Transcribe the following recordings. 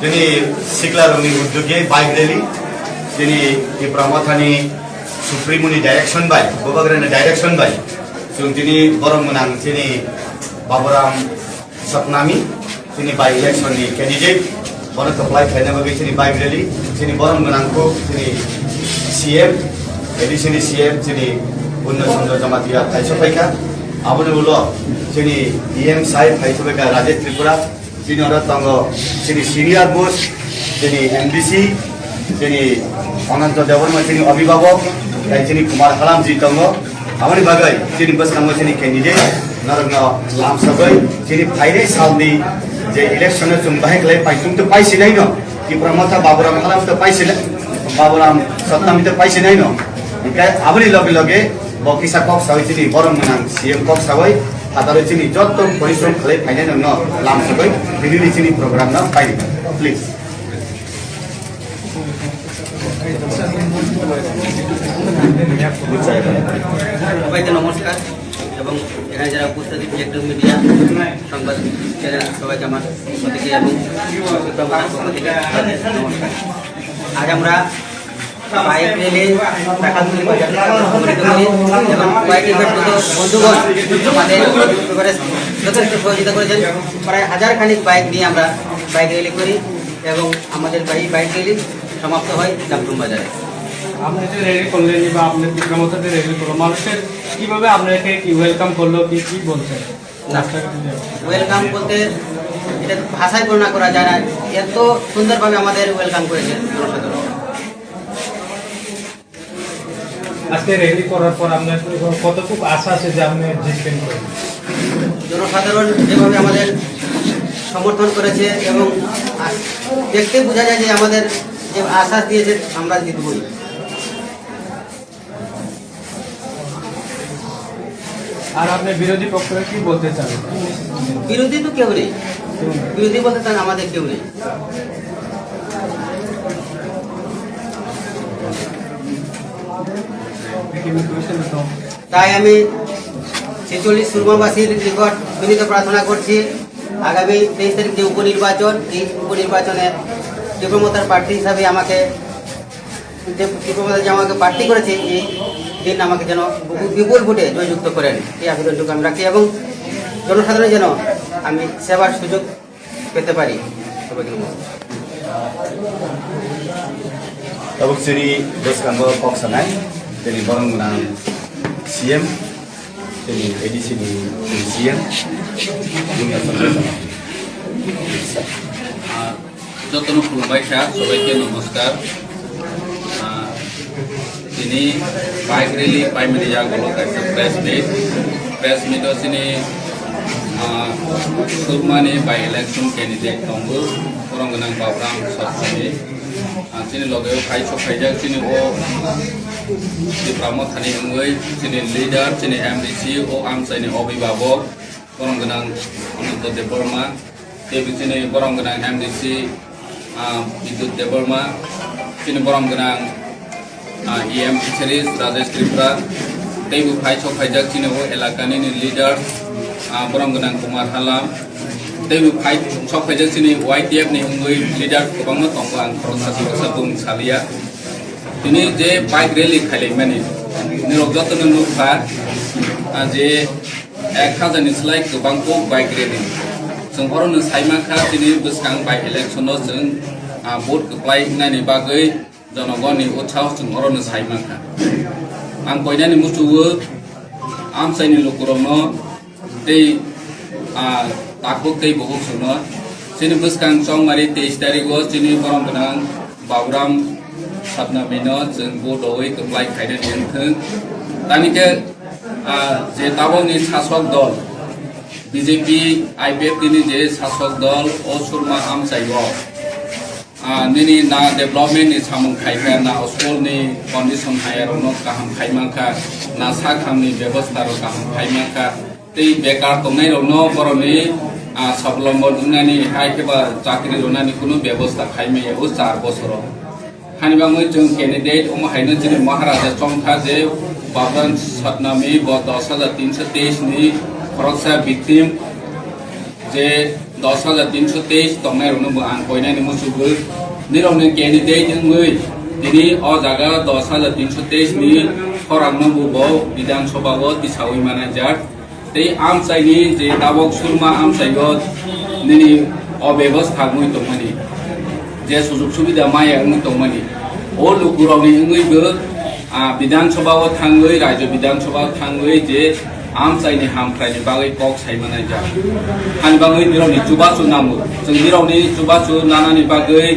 जोंनि सिख्लारनि उद्योगे bike rally जोंनि ब्रह्मथानी सुप्रीमोनि direction by गोबाग्रानि direction by जों दिनै बरम गोनां जोंनि बाबुराम सतनामी जोंनि बाय इलेक्शननि कैंडिडेट बरं थप्लाय खायनाबो जोंनि बाइक रैली जोंनि बरम गोनांखौ जोंनि सीएम एडिशननि सीएम जोंनि उन्न चंद्र जमातिया थाइसफायखा आबोनो उलो जोंनि डीएम साहेब थाइसफायखा राजेश त्रिपुरा जोंनि अरा तंग जोंनि सीनियर मोस्ट जोंनि एमडीसी जोंनि अनंत देवर्मा जोंनि अभिभावक जोंनि कुमार हालाम जी तंग आमनि बागै जोंनि बसखांगो जोंनि कैंडिडेट नरग्न लामसबै जोंनि फाइनै सालनि जे इलेक्शन जों बाहाय खालाय पाइसुं तो पाइसिनाय न कि प्रमथा बाबुराम हालाम तो पाइसिनाय बाबुराम सतनामी तो पाइसिनाय न इनकाय आबनि लगे लगे बकिसा कक सावै जोंनि बरम गोनां सीएम कक सावै हादारो जोंनि जत्तो परिश्रम खालाय फाइनाय न लामसबै दिनैनि जोंनि प्रोग्राम न फाइ प्लिज সবাইকে নমস্কার এবং এখানে যারা উপস্থিত ইলেকট্রনিক মিডিয়া সংবাদ চ্যানেল সবাইকে আমার পক্ষ থেকে এবং পক্ষ থেকে নমস্কার। আজ আমরা বাইক রেলে টাকাগুলি এবং বাইকের বন্ধুগণ আমাদের এবারে যথেষ্ট সহযোগিতা করেছেন। প্রায় 1000 খানিক বাইক নিয়ে আমরা বাইক রেলি করি এবং আমাদের বাইক রেলি সমাপ্ত হয় জামটুম বাজারে। আপনি যে রেলি করলেন বা আপনার বিক্রমতাতে রেলি করলো মানুষের কিভাবে আপনাকে কি ওয়েলকাম করলো কি কি বলছেন? ওয়েলকাম বলতে এটা ভাষায় বর্ণনা করা যায় না, এত সুন্দরভাবে আমাদের ওয়েলকাম করেছে জনসাধারণ। আজকে রেলি করার পর আপনার কতটুকু আশা আছে যে আপনি জিতবেন? জনসাধারণ যেভাবে আমাদের সমর্থন করেছে এবং দেখতে বোঝা যায় যে আমাদের যে আশ্বাস দিয়েছে আমরা জিতবই। আর আপনি বিরোধী পক্ষে কি বলতে চান? বিরোধী তো কেউ নেই, বিরোধী বলতে চান আমাদের কেউ নেই। তাই আমি 46 সুরমাবাসীর নিকট বিনীত প্রার্থনা করছি, আগামী 23 তারিখ যে উপনির্বাচন, এই উপনির্বাচনে ডিপ্লোমতার প্রার্থী হিসাবে আমাকে প্রার্থী করেছে এই দিন আমাকে যেন বিপুল ভোটে জয়যুক্ত করেন এই আবেদনটুকু আমি রাখি এবং জনসাধারণ যেন আমি সেবার সুযোগ পেতে পারি। সবাইকে এবং जोंनि बसखांगो कक सानाय जोंनि बरं गोनां सीएम जोंनि एडिसिनि सीएम যতন খুলবাইসা সবাইকে নমস্কার। তিনি বাইক রেলি প্রাইমারি জাগুলো কাছে প্রেস মিটও তিনি সুরমানি বাই ইলেকশন ক্যান্ডিডেট দंबो बरं गोनां बाबुराम सतनामी তিনি লগে ফাইজাক তিনি ও ব্রহ্মথানি অঙ্গই তিনি লিডার তিনি এমডিসি ও আমসাইনি অভিভাবক বরং গোনাं অনন্ত দেববর্মা তিনি বরং গোনাं এমডিসি বিদ্যুৎ দেববর্মা তিনি বরং गोनां EM ফিশারিজ রাজেশ ত্রিপুরা তেবু ফাইজাক তিনি ও এলাকানি লিডার বরং गोनां কুমার হালাম तेबु फाइजाक তিনি YTF नि अङ्गै लिडार गोबां दङ आं प्रसासी बुं सालिया दिनै जे बाइक रेली खालामनानै निरक जतन नुफा जे 1000 नि स्लाइ गोबांखौ बाइक रेली जों हरनो साइमाखा दिनै बसखां बाइक इलेक्शनाव जों भोट खालामनायनि बागै जनगणनि उत्साह जों हरनो साइमाखा आं बयनानि मुसुवो आमसाइनि लोकरनो दै ताकु तै बहुत सुनो सिनि बसखां संमारि 23 तारिखो सिनि बरं गोनां बाबुराम सतनामीनो जों बड'यै गोप्लाय खायनो दिन्थों दानिके जे ताबंनि शासक दल बीजेपी IPF नि जे शासक दल ओ सुरमा आमसाइयो निनि ना डेभलपमेन्ट नि सामुं खायफा ना स्कुल नि कन्डिशन हायरनो गाहाम खायमाखा ना साखामनि व्यवस्था रो गाहाम खायमाखा तै बेकार तंनाय रनो बरनि सावलम्बन उन्नानि हायकेबा चाकरि रनानि कुनु व्यवस्था खायमे ओ 4 बছर हानिबाङै जों कैंडिडेट अमहायनो जोंनि महाराजा चंथा जे बाबुराम सतनामी 10,323 नि खरसा भिक्टिम जे 10,323 tongnairo no bo ang koinai mo sugu nirong ni candidate ngui tini o jaga 10,323 ni khorang no bo bidang sabha go tisawi manager tei amsai ni je tabok surma amsai go nini অব্যবস্থা মুই তমনি যে সুযোগ সুবিধা মায়া মুই তমনি ও লুকুরনি ngইবো বিধানসভাও থাঙ্গই রাজ্য বিধানসভাও থাঙ্গই যে আমসাইনি হামফ্রাইনি বাগै cock সাইমানাय जा हानबाङै निरौनि जुबाचु नामु जों निरौनि जुबाचु नानानि बागै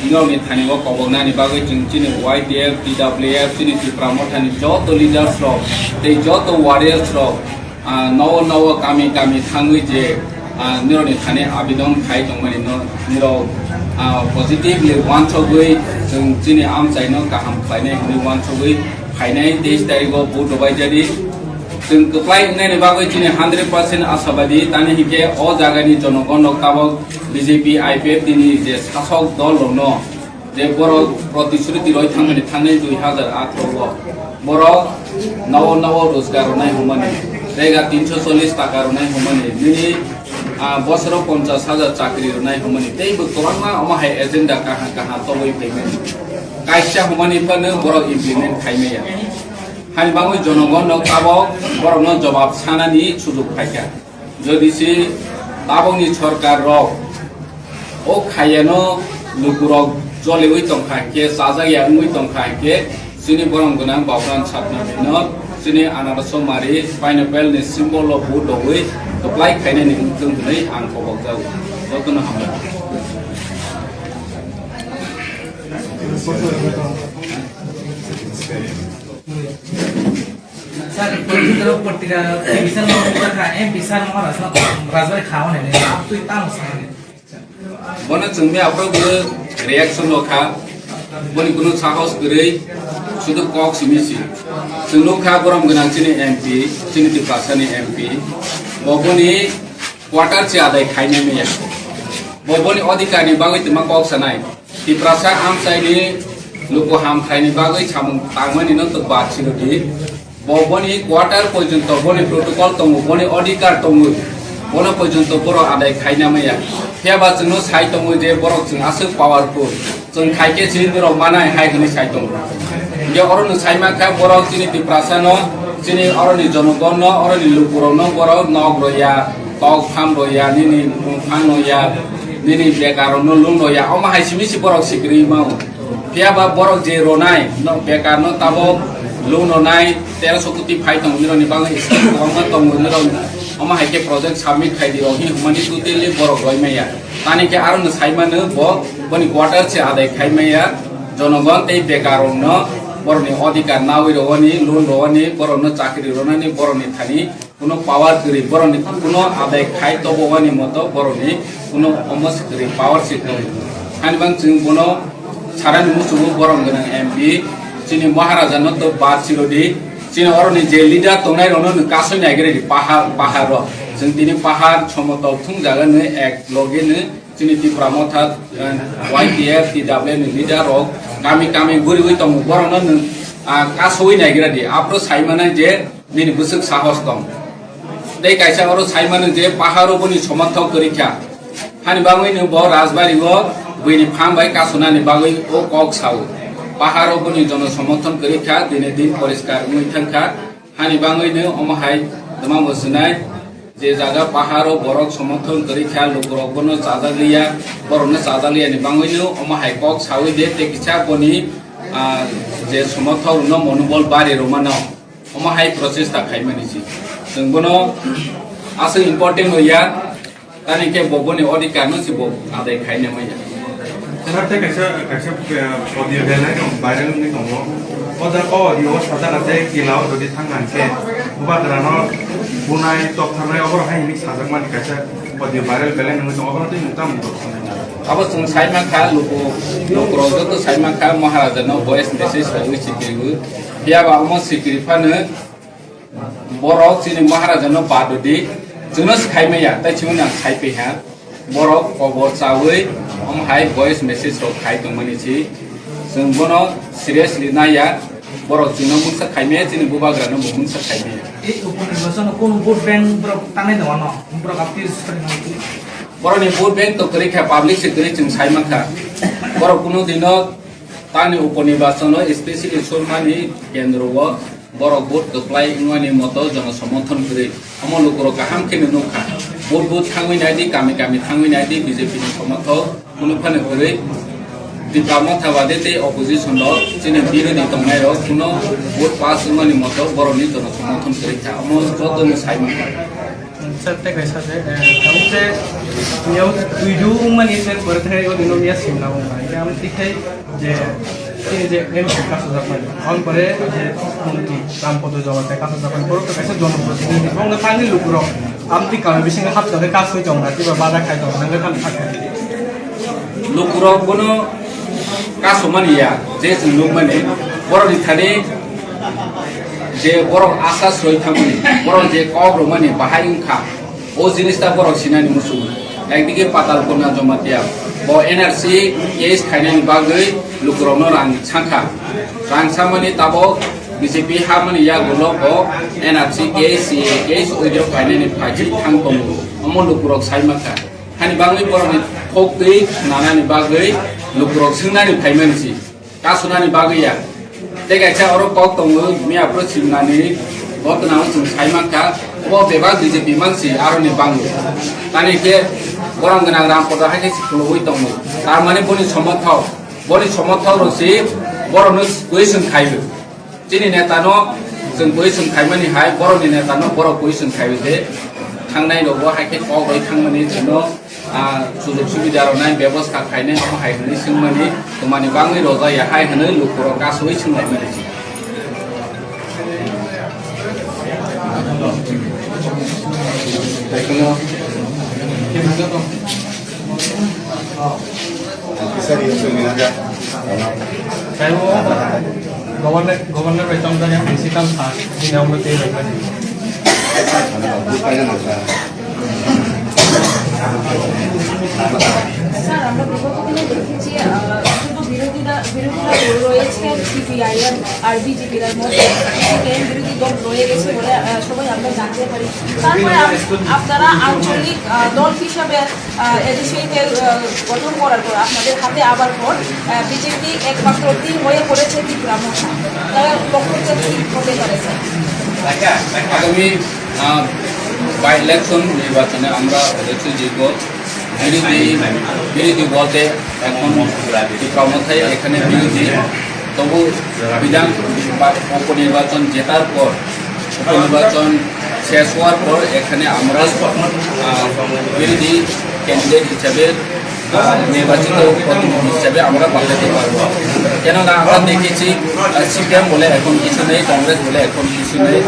निरौनि थानिबो कबनानि बागै जों चिनि YDF PWF चिनि प्रामथानि जत लिडार्स र तै जत वारियर्स र नव नव कामी कामी थाङै जे निरौनि थाने आबिदन खाइ दंमानि निरौ पजिटिभलि वानसगै जों चिनि आमसाइनो गाहाम खायनाय नि वानसगै फायनाय 23 तारिखआव भोट होबायजारि जों गोख्लाय होनायनि बागै चिनि 100% आशाबादि तानि हिके अ जागानि जनगण काबक BJP IPF दिनि जे शासक दल दङ जे बर प्रतिश्रुति रय थांनानै थांनाय 2018 बर नव नव रोजगार होनाय हमनि जायगा 340 टाका होनाय हमनि दिनि बसर 50,000 चाकरी होनाय हमनि तैबो गोबां अमाहाय एजेन्डा काहा काहा तबै फैगोन कायसा हमनि फनो बर इमप्लिमेन्ट खायमेया हानिबाङै जनगण काबक बरनो जवाब सानानि सुजुग फायका जदिसि ताबंनि सरकार रक ओ खायनो लुकुरक जलेवै तंखाके साजाया मुइ तंखाके सिनि बरं गोनां बावरान सातनानो सिनि आनारस मारि पाइनएपल नि सिम्बल अफ भोट दवै अप्लाइ खायनायनि जोंनै आं खबक जाउ जतनो हामला सर पट्टिका विशाल मोहरा खा एम विशाल मोहरा राजबाई खाओ ने आप तो इतना मुश्किल बने जोंनि आप्रबो रिएक्शन लखा बनि कुनु साहस गरै सुदु कक सिमिसि जोंनो खा गरम गोनांथिनि एमपि चिनि दिपासानि एमपि बबनि क्वार्टर चे आदाय खायने मेया बबनि अधिकारनि बागै तमा कक सनाय दिप्रासा आमसाइनि लोको हाम खायनि बागै सामु तांमानि न त बाथिलदि बबनि क्वार्टर पर्यन्त बनि प्रोटोकल दङ बनि अधिकार दङ बनो पर्यन्त बर आदाय खायना मेया फेबा जोंनो साइ दङ जे बरक जों आसो पावरफुल जों खायके जिनरो मानाय हायगनि साइ दङ जे अरन साइमा खा बरक जिनि दिप्रासानो जिनि अरनि जनगण अरनि लुकुरनो बर नगरया तक फामरया निनि फानया निनि बेकारनो लुनया अमा हाइसिमिसि बरक सिग्रि माउ फेबा बरक जे रोनाय न बेकारनो ताबो लुननाय 1300 कोटी फाइ दङ निरनि बागै गोबां दङ निरन अमा हाइके प्रोजेक्ट सबमिट खाइदि रहि हुमानि टोटली बरक गयमाया तानिके आरनो साइमानो बनि क्वार्टर से आदाय खायमाया जनगण तै बेकारनो बरनि अधिकार नावै रवनि लोन रवनि बरनो चाकरी रवनि बरनि थानि कुनो पावर गरि बरनि कुनो आदाय खाइ तबवानि मत बरनि कुनो अमस गरि पावर सिट हानिबां जों बनो सारानि मुसुबो बरं गोनां एमपि चिनि महाराजा न तो बात सिरोदि चिनि अरनि जे लिडार तंनाय रनो कासै नागिरेदि पाहार जों दिनि पाहार समतल थुं जागोन एक लगेनो चिनि दिप्रामथा YDF PWF नि लिडार रक गामि गामि गुरिबै दङ बरनो कासै नागिरेदि आप्रो साइमानाय जे दिनि बुसुक साहस दं दै कायसा अरो साइमानो जे पाहारो बनि समर्थक करिखा हानिबाङैनो ब राजबारिगो बैनि फाम बाय कासनानि बागै ओ कक साउ पाहारो बनि जन समर्थन करिखा दिने दिन परिष्कार मुइथांखा हानिबाङैनो अमहाय दमा मसनाय जे जागा पाहारो बरक समर्थन करिखा लोकरक बनो चाजालिया बरनो चाजालियानि बाङैनो अमहाय कक साउ दे तेकिसा बनि जे समर्थक न मनोबल बारे रोमानो अमहाय प्रचेष्टा खायमानिसि जों बनो आसो इम्पोर्टेन्ट होया तानिके बबनि अधिकार न सिबो आदाय खायने मैया Kenapa kaisa audio bela dong viral ni dong lo. Oda audio sada nate kilau dodi tangan ke. Buba karena bunai top tanai orang hai ini sada man kaisa audio viral bela ni dong orang tu mutam dong. अब जों साइमाखा लोकरजो तो साइमाखा महाराजा न भয়েস message होय सिकिरु हियाबा अम सिकिरफानो बरक चिनि महाराजा न बाददि जोंनो खायमाया ता चिउना खायपेहा बरक खबर चावै हम हाय भয়েস मेसेज रो खाय दंमनिसि जों बनो सिरियसलि नाया बरक जोंनो मुसा खायमे चिनि बुबाग्रानो मुसा खायमे ए उपनिर्वाचन कोन भोट बैंक ब्रो तानै दङ न ब्रो काप्ति सरि न বরনি ভোট ব্যাংক তো করিখা পাবলিক সেক্টরে जों সাইমাখা বড় কোনো দিন তানি উপনির্বাচন স্পেশালি সুরমানি কেন্দ্র বড় ভোট কপ্লাই ইংওয়ানি মতো জনসমর্থন করে আমলুকর কাহাম খেনে নুখা ভোট ভোট থাঙ্গিনাইদি গামি গামি থাঙ্গিনাইদি বিজেপি नि समर्थक मुनुफाने করে दिप्रामथाबादे ते अपोजिशन जिने बिरोधी दंनाय कुनो भोट पास इंवानि मतो बरनि जनसमर्थन करिखा अमो जतन साइमाखा सत्य कैसा है हमसे ये वीडियो मन इसे करते हैं और इन्होंने सिमना होगा ये हम दिखे जे एम का सुझाव हम करे जे उनकी काम पद जगत का सुझाव पर तो कैसे जनप्रतिनिधि हम पानी लुकुरो हम ती काम बिसिंग हाथ तक का सोई जंगा ती बादा खाय दं नंगे खान थाके लुकुरो कोनो कासमानिया जे जों लुक माने बरनि थाने जे बर आशा सय थामनि बर जे कग्र माने बाहाय उखा ओ जिनिसटा बर सिनानि मुसु एकदिके पाताल कोना जमातिया ब एनआरसी केस खायनानि बागै लुकुरनो रां सांखा रां सामानि ताबो बीजेपी हामनि या गुलो ब एनआरसी केस ओइदो खायनानि फाजि थांगो अमो लुकुरक साइमाखा हानि बागै बरनि थोकै नानानि बागै लुकुरक सिंनानि फाइमानसि कासुनानि बागैया देगायचा अरो कक दङो मियाफ्रो सिमनानि बतनाव जों साइमाखा अब बेबा बीजेपी मानसि आरोनि बांगो तानि के गरम गोनां रामपद हायके सिखलoi दङो तार माने बनि समर्थक रसि बरनो क्वेश्चन खाइबो जिनि नेतानो जों क्वेश्चन खाइमानि हाय बरनि नेतानो बर क्वेश्चन खाइबो दे थांनाय दबो हायके कगै थांमानि जनो सुजुग सुबिदा रनाय व्यवस्था खायने हम हायनि सिंमानि तमानि बाङै रजाया हाय होनो लुकुरो गासै सोंनाय माने saya gubernur Becomdan yang bisikan khas di nomor 3 sir আমরা বিগত দিনে দেখেছি শুধু বিরোধীরা রয়েছে সিপিআইএম আর বিজেপির মধ্যে সিপিআইএম বিরোধী দল রয়ে গেছে বলে সবাই আমরা জানতে পারি তারপরে আপনারা আঞ্চলিক দল হিসাবে এডিসিকে গঠন করার পর আপনাদের হাতে আবার পর বিজেপি একমাত্র দিন হয়ে পড়েছে ত্রিপুরামথা তারা লক্ষ্যটা কি হতে পারে স্যার আগামী বাই ইলেকশন নির্বাচনে আমরা দেখছি যে বিরোধী বলতে এখন ত্রিপুরামথায় এখানে বিরোধী তবু বিধান উপনির্বাচন জেতার পর উপনির্বাচন শেষ হওয়ার পর এখানে আমরা বিরোধী ক্যান্ডিডেট হিসাবে নির্বাচিত প্রতিনিধি হিসাবে আমরা পাঠাতে পারবো কেননা আমরা দেখেছি সিপিএম বলে এখন কিছু নেই কংগ্রেস বলে এখন কিছু নেই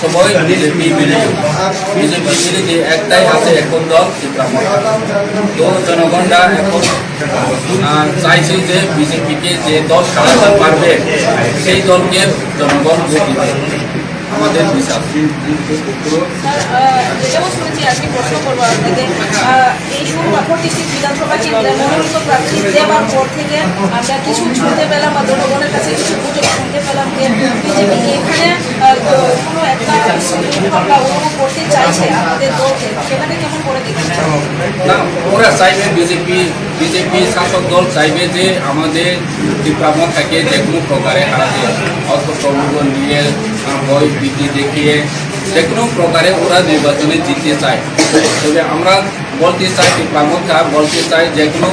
সবাই বিজেপি বিরোধী একটাই আছে এখন দল ত্রিপুরামথা তো জনগণরা এখন চাইছে যে বিজেপিকে যে দল সারাতে পারবে সেই দলকে জনগণ ভোট দিবে আমাদের বিশ্বাস যেটাও শুনেছি আমি প্রশ্ন করবো আপনাকে এই বিধানসভা কেন্দ্রের মনোনীত প্রার্থী দেওয়ার পর থেকে আমরা কিছু শুনতে পেলাম বা জনগণের কাছে কিছু গুজব শুনতে পেলাম যে বিজেপি এখানে কোনো একটা আমরা অনুভব করতে চাইছে আমাদের দলকে সেখানে কেমন করে দেখছেন না ওরা চাইবে বিজেপি শাসক দল চাইবে যে আমাদের ত্রিপুরামথাকে যে কোনো প্রকারে হারাতে অর্থ প্রলোভন নিয়ে ভয় বৃদ্ধি দেখিয়ে যে কোনো প্রকারে ওরা নির্বাচনে জিততে চায় তবে আমরা বলতে চাই ত্রিপুরামথা বলতে চাই যে কোনো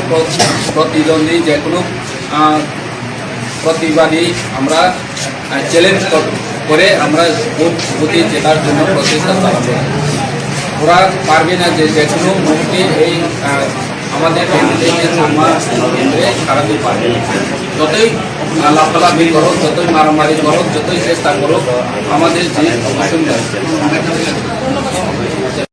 প্রতিদ্বন্দ্বী যে কোনো প্রতিবাদী আমরা চ্যালেঞ্জ করে আমরা ভোটে জেতার জন্য প্রচেষ্টা চালাবো ওরা পারবে না যে যে কোনো মুহূর্তে এই আমাদের কেন্দ্রে হারাতে পারবে যতই লাফালাফি করো যতই মারামারি করো যতই চেষ্টা করো আমাদের যে অবশ্যই